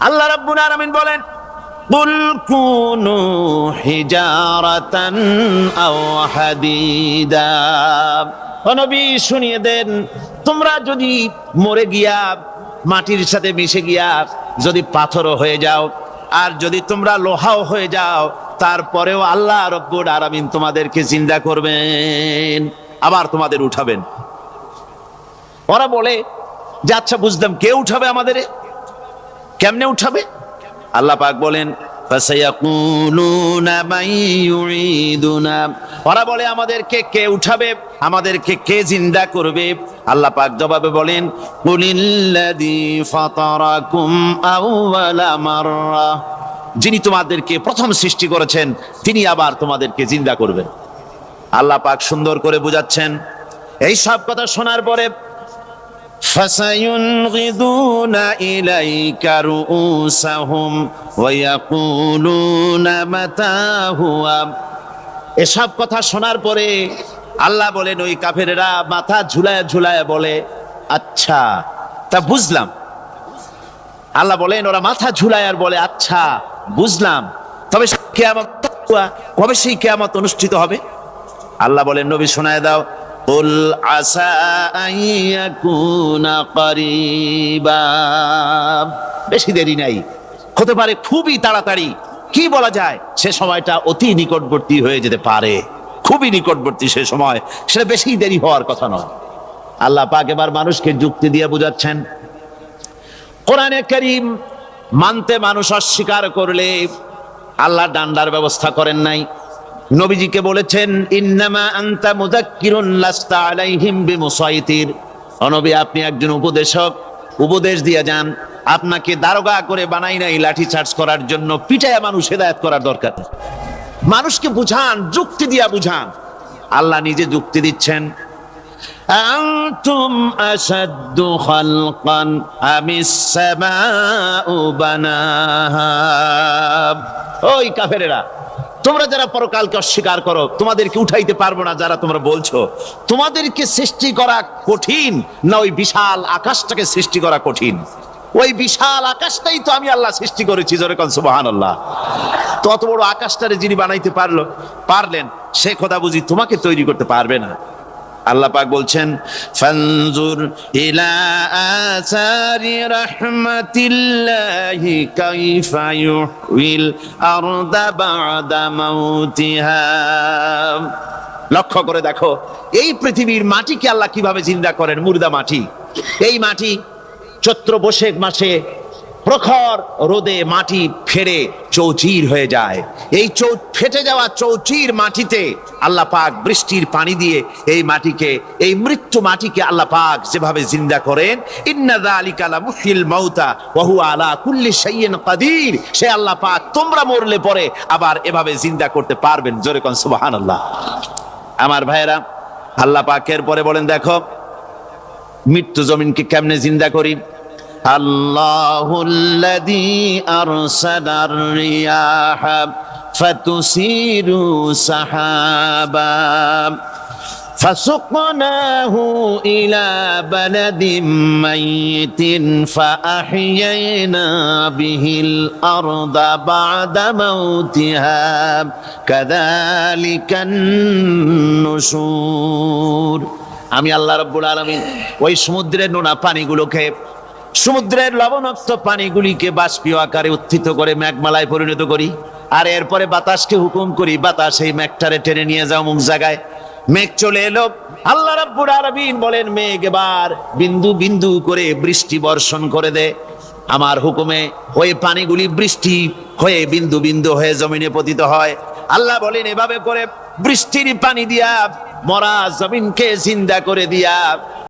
আল্লাহ রাব্বুল আলামিন বলেন, কুল কুনু হিজারাতান আও হাদিদা। ও নবী শুনিয়ে দেন, তোমরা যদি মরে গিয়া মাটির সাথে মিশে গিয়া যদি পাথরও হয়ে যাও, আর যদি তোমরা লোহাও হয়ে যাও, তারপরেও আল্লাহ রব্বুল আলামিন তোমাদেরকে জিন্দা করবেন, আবার তোমাদের উঠাবেন। ওরা বলে যে আচ্ছা বুঝলাম, কে উঠাবে আমাদের, কেমনে উঠাবে? আল্লাহ পাক বলেন, ফাসায়াকুলুনা মান ইউঈদুনা। ওরা বলে আমাদেরকে কে উঠাবে, আমাদেরকে কে জিন্দা করবে? আল্লাহ পাক জবাবে বলেন, কুলিল্লাযী ফাতারাকুম আউওয়ালা মাররা। যিনি তোমাদেরকে প্রথম সৃষ্টি করেছেন তিনি আবার তোমাদেরকে জিন্দা করবেন। আল্লাহ পাক সুন্দর করে বুঝাচ্ছেন। এই সব কথা শোনার পরে فَسَيُنْغِضُونَ إِلَيْكَ رُؤُوسَهُمْ وَيَقُولُونَ مَتَى هُوَ। এসব কথা শোনার পরে আল্লাহ বলেন, ওই কাফেরেরা মাথা ঝুলায় ঝুলায় বলে, আচ্ছা তা বুঝলাম। আল্লাহ বলেন, ওরা মাথা ঝুলায় আর বলে, আচ্ছা বুঝলাম, তবে কিয়ামত কবে সেই কিয়ামত অনুষ্ঠিত হবে? আল্লাহ বলেন, নবী শোনায় দাও, কুল আসা আইয়াকুনা করিবা। বেশি দেরি নাই, হতে পারে খুবই তাড়াতাড়ি। কি বলা যায়, সে সময়টা অতি নিকটবর্তী হয়ে যেতে পারে, খুবই নিকটবর্তী সে সময়, সেটা বেশি দেরি হওয়ার কথা নয়। আল্লাহ পাক এবার মানুষকে যুক্তি দিয়ে বুঝাচ্ছেন। কোরআনে কারীম মানতে মানুষ অস্বীকার করলে আল্লাহ ডান্ডার ব্যবস্থা করেন নাই। নবীজিকে বলেছেন, ইন্নামা আনতা মুযাক্কিরুন লাস্তা আলাইহিম বিমুসাইতির। ও নবী, আপনি একজন উপদেশক, উপদেশ দিয়ে যান। আপনাকে দারোগা করে বানাই নাই লাঠি চার্জ করার জন্য, পিটায়া মানুষ হেদায়েত করার দরকার। মানুষকে বুঝান, যুক্তি দিয়া বুঝান। আল্লাহ নিজে যুক্তি দিচ্ছেন। আনতুম আশাদ্দু খালকান আমিস সামাউ বানাহা। ওই কাফেরেরা, তোমরা যারা পরকালকে অস্বীকার করো, তোমাদেরকে উঠাইতে পারবো না যারা তোমরা বলছো, তোমাদেরকে সৃষ্টি করা কঠিন না ওই বিশাল আকাশটাকে সৃষ্টি করা কঠিন? ওই বিশাল আকাশটাই তো আমি আল্লাহ সৃষ্টি করেছি, জোরে কোন সুবহানাল্লাহ। তত বড় আকাশটারে যিনি বানাইতে পারলেন, সে খোদা বুঝি তোমাকে তৈরি করতে পারবে না? আল্লাহ পাক বলছেন, ফানজুর ইলা আসারি রাহমাতিল্লাহি কাইফা ইউহিল আরদা বা'দা মাউতিহা। লক্ষ্য করে দেখো, এই পৃথিবীর মাটিকে আল্লাহ কিভাবে জিন্দা করেন, মুর্দা মাটি। এই মাটি চৈত্র বৈশাখ মাসে প্রখর রোদে মাটি ফেটে চৌচির হয়ে যায়। এই ফেটে যাওয়া চৌচির মাটিতে আল্লাহ পাক বৃষ্টির পানি দিয়ে এই মাটিকে, এই মৃত্যু মাটিকে আল্লাহ পাক যেভাবে জিন্দা করেন, ইন্না যালিকা লামুহিল মাউতা ওয়া হুয়া আলা কুল্লি শাইইন কাদির। সে আল্লাহ পাক তোমরা মরলে পরে আবার এভাবে জিন্দা করতে পারবেন, জোরে কোন সুবহানাল্লাহ। আমার ভাইয়েরা, আল্লাহ পাকের পরে বলেন, দেখো মৃত্যু জমিনকে কেমনে জিন্দা করি। আল্লাহুল্লাযী আরসালার রিয়াহা ফাতুসিরু সাহাবা ফাসুকনাহু ইলা বালাদিম মাইতিন ফাআহইয়ানা বিহিল আরদা বা'দা মাউতিহা কাযালিকান নুশুর। আমি আল্লাহ রাব্বুল আলামিন ওই সমুদ্রের নোনা পানিগুলোকে, সমুদ্রের লবণাক্ত পানিগুলিকে বাষ্পীয় আকারে উত্থিত করে মেঘমালায় পরিণত করি, আর এরপরে বাতাসকে হুকুম করি, বাতাস এই মেঘটারে টেনে নিয়ে যাও মুখ জায়গায়। মেঘ চলে এলো। আল্লাহ রাব্বুল আলামিন বলেন, মেঘ এবার বিন্দু বিন্দু করে বৃষ্টি বর্ষণ করে দে। আমার হুকুমে ওই পানিগুলি বৃষ্টি হয়ে বিন্দু বিন্দু হয়ে জমিনে পতিত হয়। আল্লাহ বলেন, এভাবে করে বৃষ্টির পানি দিয়া মরা জমিনকে জিন্দা করে দিয়া